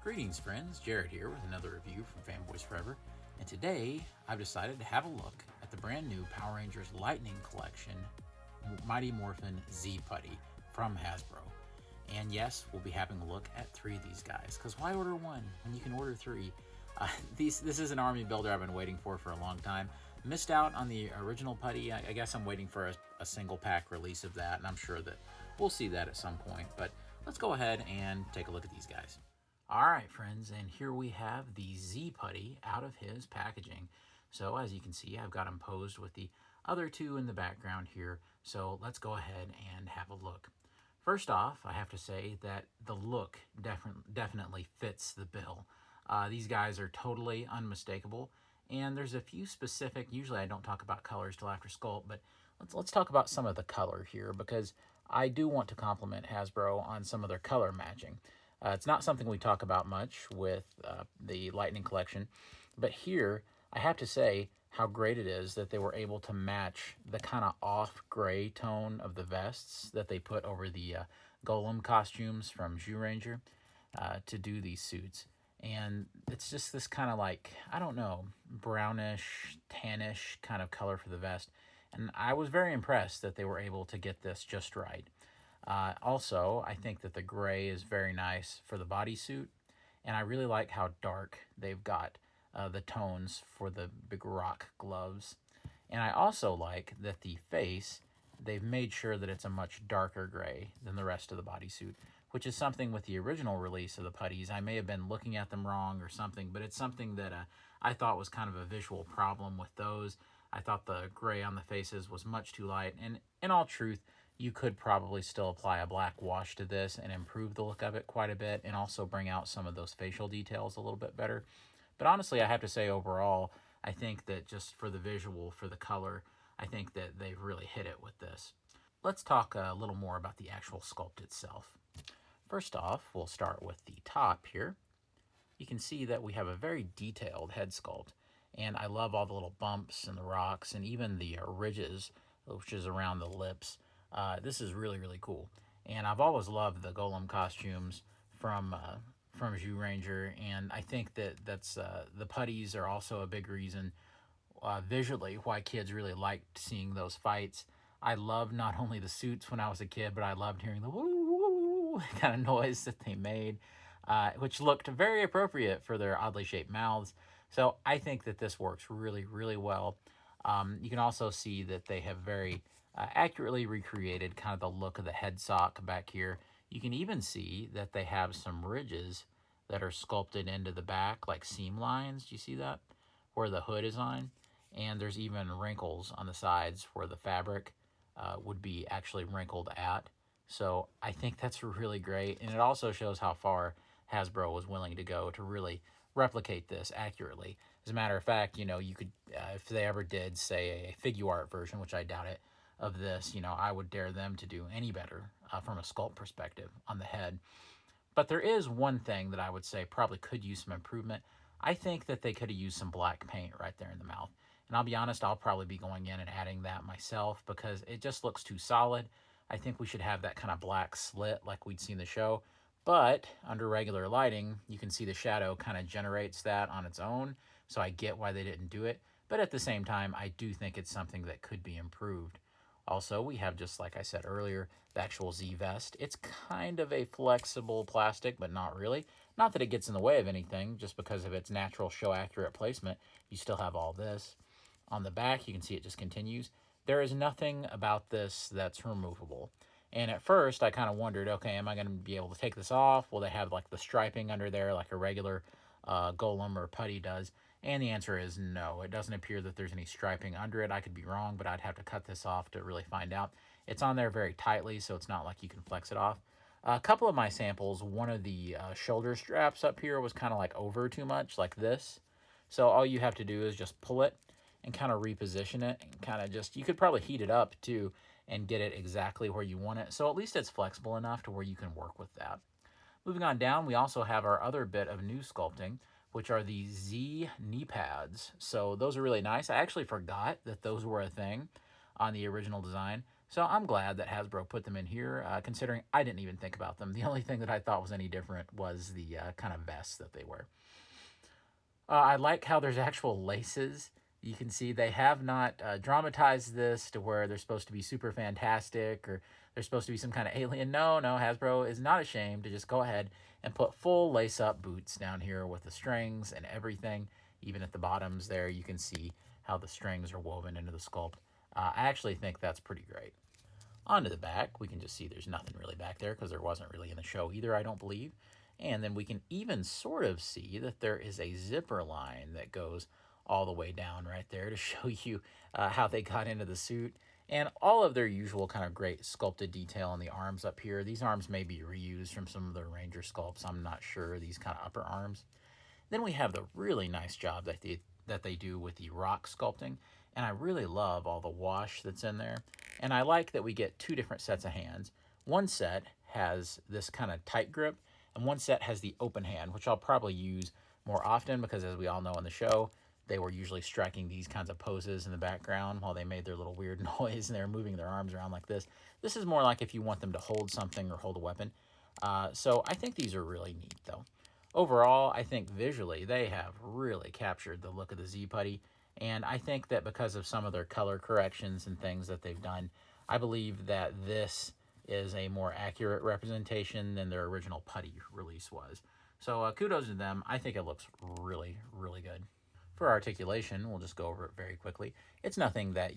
Greetings friends, Jared here with another review from Fanboys Forever, and today I've decided to have a look at the brand new Power Rangers Lightning Collection Mighty Morphin Z Putty from Hasbro. And yes, we'll be having a look at 3 of these guys, because why order 1 when you can order 3? This is an army builder I've been waiting for a long time. Missed out on the original Putty. I guess I'm waiting for a single pack release of that, and I'm sure that we'll see that at some point. But let's go ahead and take a look at these guys. All right, friends, and here we have the Z Putty out of his packaging. So as you can see, I've got him posed with the other 2 in the background here. So let's go ahead and have a look. First off, I have to say that the look definitely fits the bill. These guys are totally unmistakable, and there's a few specific, usually I don't talk about colors till after sculpt, but let's talk about some of the color here, because I do want to compliment Hasbro on some of their color matching. It's not something we talk about much with the Lightning Collection, but here I have to say how great it is that they were able to match the kind of off gray tone of the vests that they put over the Golem costumes from Zyuranger to do these suits. And it's just this kind of like, I don't know, brownish, tannish kind of color for the vest. And I was very impressed that they were able to get this just right. Also, I think that the gray is very nice for the bodysuit, and I really like how dark they've got the tones for the big rock gloves. And I also like that the face, they've made sure that it's a much darker gray than the rest of the bodysuit, which is something with the original release of the putties. I may have been looking at them wrong or something, but it's something that I thought was kind of a visual problem with those. I thought the gray on the faces was much too light, and in all truth, you could probably still apply a black wash to this and improve the look of it quite a bit, and also bring out some of those facial details a little bit better. But honestly, I have to say overall, I think that just for the visual, for the color, I think that they've really hit it with this. Let's talk a little more about the actual sculpt itself. First off, we'll start with the top here. You can see that we have a very detailed head sculpt, and I love all the little bumps and the rocks and even the ridges, which is around the lips. This is really, really cool. And I've always loved the Golem costumes from Zyuranger, and I think that that's the putties are also a big reason visually why kids really liked seeing those fights. I loved not only the suits when I was a kid, but I loved hearing the woo kind of noise that they made, which looked very appropriate for their oddly shaped mouths. So I think that this works really, really well. You can also see that they have very accurately recreated kind of the look of the head sock back here. You can even see that they have some ridges that are sculpted into the back, like seam lines. Do you see that? Where the hood is on. And there's even wrinkles on the sides where the fabric would be actually wrinkled at. So I think that's really great. And it also shows how far Hasbro was willing to go to really replicate this accurately. As a matter of fact, you know, you could, if they ever did, say, a figure art version, which I doubt it, of this, you know, I would dare them to do any better from a sculpt perspective on the head. But there is one thing that I would say probably could use some improvement. I think that they could have used some black paint right there in the mouth. And I'll be honest, I'll probably be going in and adding that myself because it just looks too solid. I think we should have that kind of black slit like we'd see in the show. But under regular lighting, you can see the shadow kind of generates that on its own. So I get why they didn't do it. But at the same time, I do think it's something that could be improved. Also, we have, just like I said earlier, the actual Z vest. It's kind of a flexible plastic, but not really. Not that it gets in the way of anything, just because of its natural show-accurate placement. You still have all this. On the back, you can see it just continues. There is nothing about this that's removable. And at first, I kind of wondered, okay, am I going to be able to take this off? Will they have like the striping under there like a regular Golem or Putty does? And the answer is no. It doesn't appear that there's any striping under it. I could be wrong, but I'd have to cut this off to really find out. It's on there very tightly, so it's not like you can flex it off. A couple of my samples, one of the shoulder straps up here was kind of like over too much, like this. So all you have to do is just pull it and kind of reposition it and kind of just, you could probably heat it up too and get it exactly where you want it. So at least it's flexible enough to where you can work with that. Moving on down, we also have our other bit of new sculpting, which are the Z knee pads. So those are really nice. I actually forgot that those were a thing on the original design. So I'm glad that Hasbro put them in here, considering I didn't even think about them. The only thing that I thought was any different was the kind of vest that they wear. I like how there's actual laces. You can see they have not dramatized this to where they're supposed to be super fantastic or they're supposed to be some kind of alien. No, no, Hasbro is not ashamed to just go ahead and put full lace-up boots down here with the strings and everything. Even at the bottoms there, you can see how the strings are woven into the sculpt. I actually think that's pretty great. Onto the back, we can just see there's nothing really back there because there wasn't really in the show either, I don't believe. And then we can even sort of see that there is a zipper line that goes all the way down right there to show you how they got into the suit. And all of their usual kind of great sculpted detail on the arms up here. These arms may be reused from some of the Ranger sculpts. I'm not sure, these kind of upper arms. Then we have the really nice job that they do with the rock sculpting. And I really love all the wash that's in there. And I like that we get two different sets of hands. One set has this kind of tight grip, and one set has the open hand, which I'll probably use more often because, as we all know in the show, they were usually striking these kinds of poses in the background while they made their little weird noise and they're moving their arms around like this. This is more like if you want them to hold something or hold a weapon. So I think these are really neat, though. Overall, I think visually they have really captured the look of the Z Putty. And I think that because of some of their color corrections and things that they've done, I believe that this is a more accurate representation than their original Putty release was. So kudos to them. I think it looks really, really good. For articulation, we'll just go over it very quickly. It's nothing that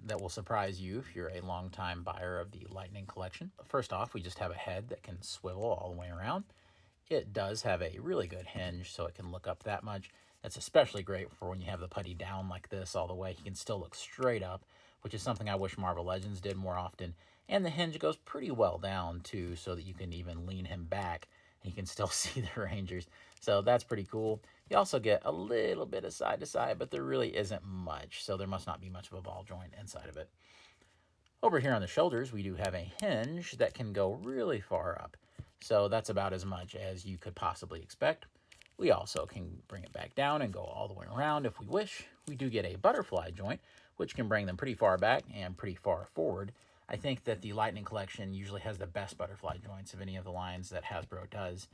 that will surprise you if you're a longtime buyer of the Lightning collection. First off, we just have a head that can swivel all the way around. It does have a really good hinge, so it can look up that much. It's especially great for when you have the Putty down like this all the way. He can still look straight up, which is something I wish Marvel Legends did more often. And the hinge goes pretty well down, too, so that you can even lean him back and you can still see the Rangers. So that's pretty cool. You also get a little bit of side to side, but there really isn't much, so there must not be much of a ball joint inside of it. Over here on the shoulders, we do have a hinge that can go really far up. So that's about as much as you could possibly expect. We also can bring it back down and go all the way around if we wish. We do get a butterfly joint, which can bring them pretty far back and pretty far forward. I think that the Lightning collection usually has the best butterfly joints of any of the lines that Hasbro does,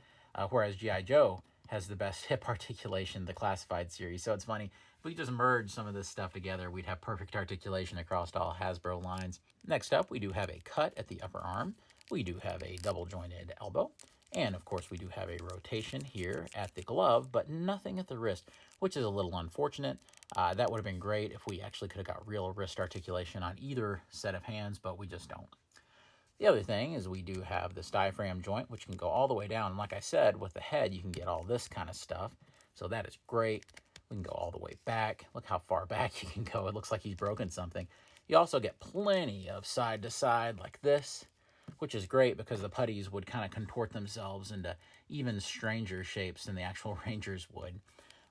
whereas G.I. Joe has the best hip articulation, the classified series. So it's funny, if we just merge some of this stuff together, we'd have perfect articulation across all Hasbro lines. Next up, we do have a cut at the upper arm. We do have a double jointed elbow. And of course, we do have a rotation here at the glove, but nothing at the wrist, which is a little unfortunate. That would have been great if we actually could have got real wrist articulation on either set of hands, but we just don't. The other thing is we do have this diaphragm joint, which can go all the way down. And like I said, with the head, you can get all this kind of stuff. So that is great. We can go all the way back. Look how far back you can go. It looks like he's broken something. You also get plenty of side to side like this, which is great because the putties would kind of contort themselves into even stranger shapes than the actual Rangers would.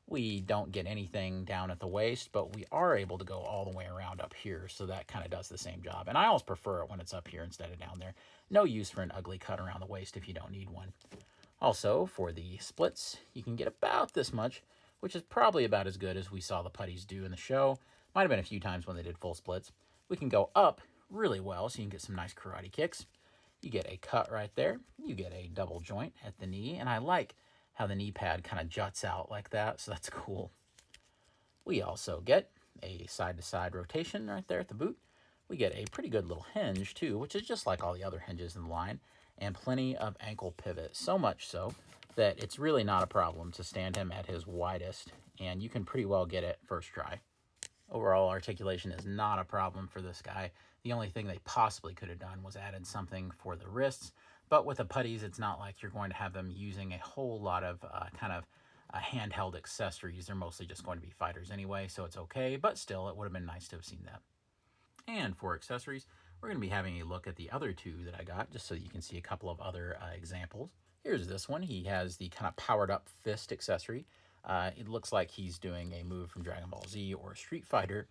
We don't get anything down at the waist, but we are able to go all the way around up here, so that kind of does the same job. And I always prefer it when it's up here instead of down there. No use for an ugly cut around the waist if you don't need one. Also, for the splits, you can get about this much, which is probably about as good as we saw the putties do in the show. Might have been a few times when they did full splits. We can go up really well, so you can get some nice karate kicks. You get a cut right there. You get a double joint at the knee, and I like how the knee pad kind of juts out like that, so that's cool. We also get a side-to-side rotation right there at the boot. We get a pretty good little hinge, too, which is just like all the other hinges in the line, and plenty of ankle pivot, so much so that it's really not a problem to stand him at his widest, and you can pretty well get it first try. Overall articulation is not a problem for this guy. The only thing they possibly could have done was added something for the wrists, but with the putties, it's not like you're going to have them using a whole lot of handheld accessories. They're mostly just going to be fighters anyway, so it's okay, but still, it would have been nice to have seen that. And for accessories, we're going to be having a look at the other two that I got, just so you can see a couple of other examples. Here's this one. He has the kind of powered up fist accessory. It looks like he's doing a move from Dragon Ball Z or Street Fighter.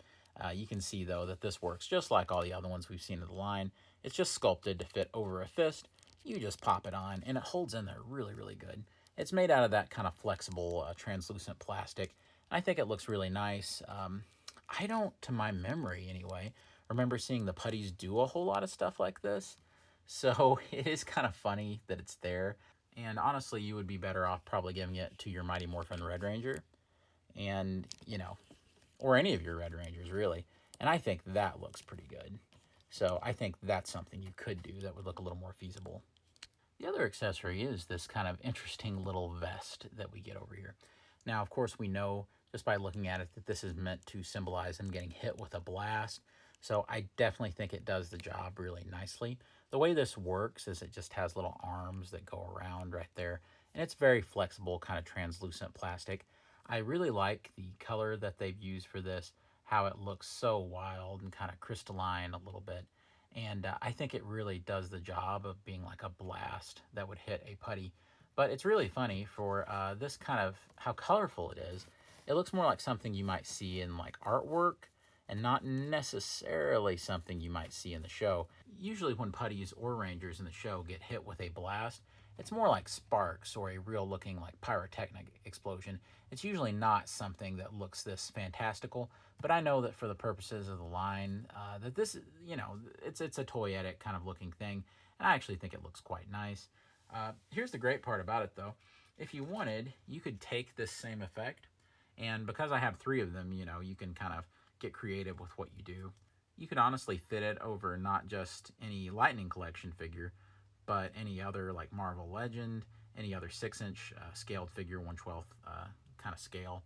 You can see, though, that this works just like all the other ones we've seen in the line. It's just sculpted to fit over a fist. You just pop it on, and it holds in there really, really good. It's made out of that kind of flexible, translucent plastic. I think it looks really nice. I don't, to my memory anyway, remember seeing the putties do a whole lot of stuff like this. So it is kind of funny that it's there. And honestly, you would be better off probably giving it to your Mighty Morphin Red Ranger. And, you know, or any of your Red Rangers, really. And I think that looks pretty good. So I think that's something you could do that would look a little more feasible. The other accessory is this kind of interesting little vest that we get over here. Now, of course, we know just by looking at it that this is meant to symbolize him getting hit with a blast. So I definitely think it does the job really nicely. The way this works is it just has little arms that go around right there. And it's very flexible, kind of translucent plastic. I really like the color that they've used for this, how it looks so wild and kind of crystalline a little bit. And I think it really does the job of being like a blast that would hit a putty. But it's really funny for this kind of how colorful it is. It looks more like something you might see in like artwork and not necessarily something you might see in the show. Usually when putties or rangers in the show get hit with a blast, it's more like sparks or a real looking like pyrotechnic explosion. It's usually not something that looks this fantastical, but I know that for the purposes of the line, that this, you know, it's a toyetic kind of looking thing, and I actually think it looks quite nice. Here's the great part about it though. If you wanted, you could take this same effect, and because I have 3 of them, you know, you can kind of get creative with what you do. You could honestly fit it over not just any Lightning Collection figure, but any other like Marvel Legend, any other 6-inch scaled figure, 1/12 kind of scale,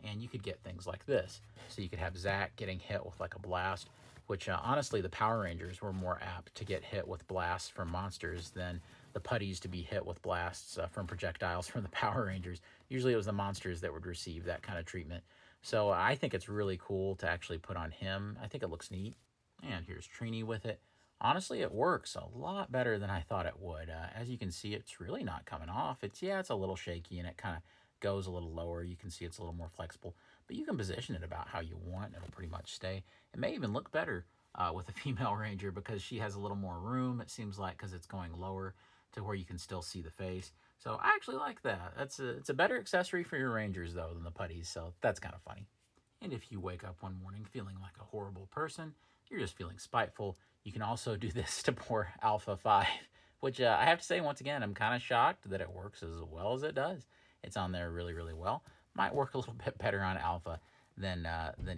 and you could get things like this. So you could have Zach getting hit with like a blast, which honestly the Power Rangers were more apt to get hit with blasts from monsters than the putties to be hit with blasts from projectiles from the Power Rangers. Usually it was the monsters that would receive that kind of treatment. So I think it's really cool to actually put on him. I think it looks neat. And here's Trini with it. Honestly, it works a lot better than I thought it would. As you can see, it's really not coming off. It's a little shaky and it kind of goes a little lower. You can see it's a little more flexible, but you can position it about how you want. It'll pretty much stay. It may even look better with a female ranger because she has a little more room, it seems like, because it's going lower to where you can still see the face. So I actually like that. It's a better accessory for your rangers, though, than the putties, so that's kind of funny. And if you wake up one morning feeling like a horrible person, you're just feeling spiteful, you can also do this to poor Alpha 5, which I have to say, once again, I'm kind of shocked that it works as well as it does. It's on there really, really well. Might work a little bit better on Alpha than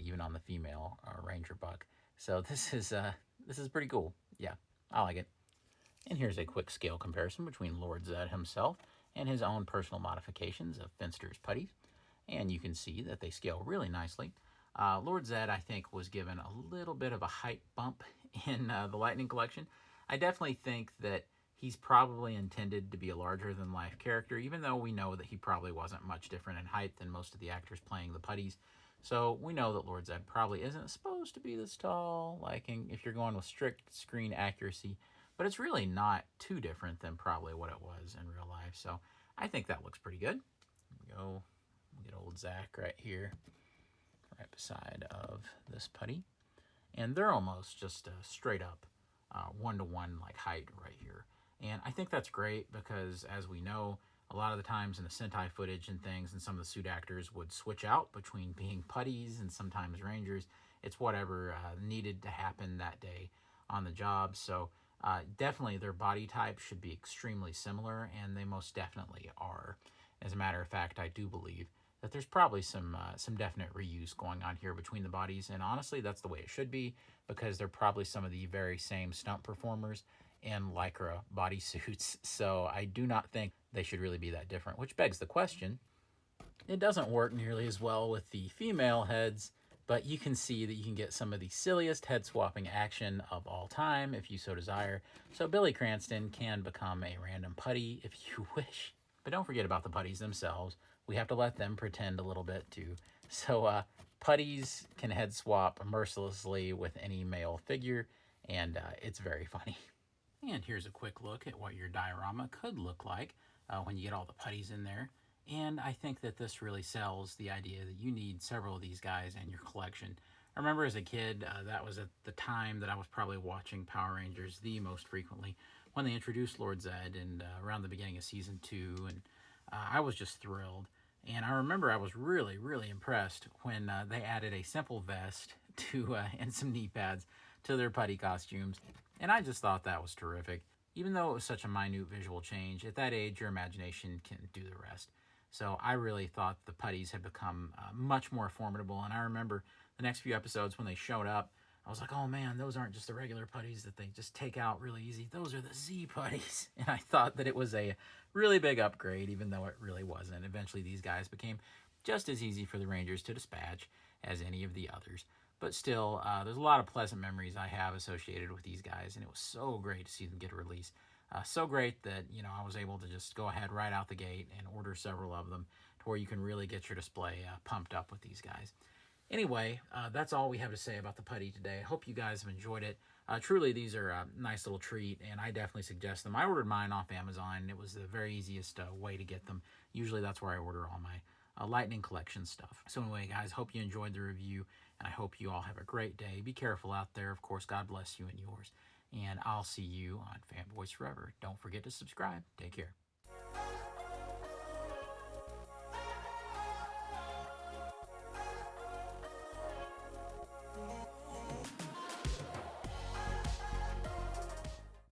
even on the female Ranger Buck. So this is pretty cool. Yeah, I like it. And here's a quick scale comparison between Lord Zed himself and his own personal modifications of Finster's putties. And you can see that they scale really nicely. Lord Zed, I think, was given a little bit of a height bump in the Lightning Collection. I definitely think that he's probably intended to be a larger-than-life character, even though we know that he probably wasn't much different in height than most of the actors playing the putties. So we know that Lord Zed probably isn't supposed to be this tall, like if you're going with strict screen accuracy. But it's really not too different than probably what it was in real life. So I think that looks pretty good. Here we go. We'll get old Zach right here, right beside of this putty. And they're almost just straight up one-to-one like height right here. And I think that's great because, as we know, a lot of the times in the Sentai footage and things, and some of the suit actors would switch out between being putties and sometimes rangers. It's whatever needed to happen that day on the job. So definitely their body type should be extremely similar, and they most definitely are. As a matter of fact, I do believe that there's probably some definite reuse going on here between the bodies, and honestly, that's the way it should be, because they're probably some of the very same stunt performers in Lycra bodysuits, so I do not think they should really be that different, which begs the question. It doesn't work nearly as well with the female heads, but you can see that you can get some of the silliest head-swapping action of all time if you so desire, so Billy Cranston can become a random putty if you wish. But don't forget about the putties themselves. We have to let them pretend a little bit too. So putties can head swap mercilessly with any male figure, and it's very funny. And here's a quick look at what your diorama could look like when you get all the putties in there. And I think that this really sells the idea that you need several of these guys in your collection. I remember as a kid, that was at the time that I was probably watching Power Rangers the most frequently, when they introduced Lord Zed and around the beginning of season 2, and I was just thrilled. And I remember I was really, really impressed when they added a simple vest and some knee pads to their putty costumes. And I just thought that was terrific. Even though it was such a minute visual change, at that age, your imagination can do the rest. So I really thought the putties had become much more formidable. And I remember the next few episodes when they showed up, I was like, oh man, those aren't just the regular putties that they just take out really easy. Those are the Z putties. And I thought that it was a really big upgrade, even though it really wasn't. Eventually, these guys became just as easy for the Rangers to dispatch as any of the others. But still, there's a lot of pleasant memories I have associated with these guys, and it was so great to see them get a release. So great that, I was able to just go ahead right out the gate and order several of them to where you can really get your display pumped up with these guys. Anyway, that's all we have to say about the putty today. I hope you guys have enjoyed it. Truly, these are a nice little treat, and I definitely suggest them. I ordered mine off Amazon. It was the very easiest way to get them. Usually, that's where I order all my Lightning Collection stuff. So anyway, guys, hope you enjoyed the review, and I hope you all have a great day. Be careful out there. Of course, God bless you and yours. And I'll see you on Fanboys Forever. Don't forget to subscribe. Take care.